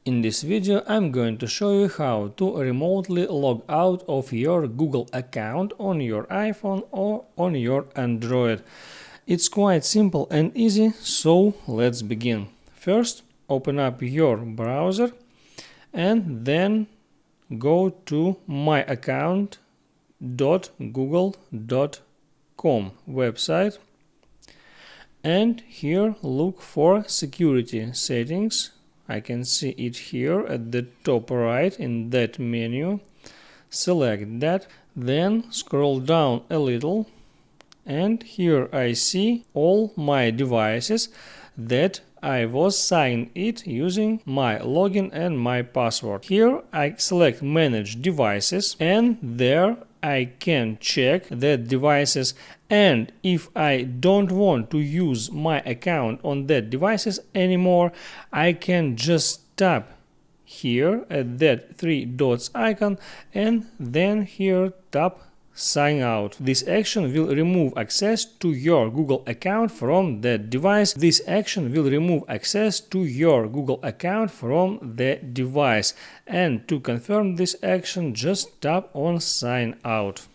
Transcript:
In this video, I'm going to show you how to remotely log out of your Google account on your iPhone or on your Android. It's quite simple and easy, so let's begin. First, open up your browser and then go to myaccount.google.com website, and here look for security settings. I can see it here at the top right in that menu. Select that, then scroll down a little, and here I see all my devices that I was signed in using my login and my password. Here I select Manage Devices, and there I can check the devices, and if I don't want to use my account on that devices anymore, I can just tap here at that three dots icon and then here tap Sign out. This action will remove access to your Google account from that device. This action will remove access to your Google account from the device. And to confirm this action, just tap on Sign out.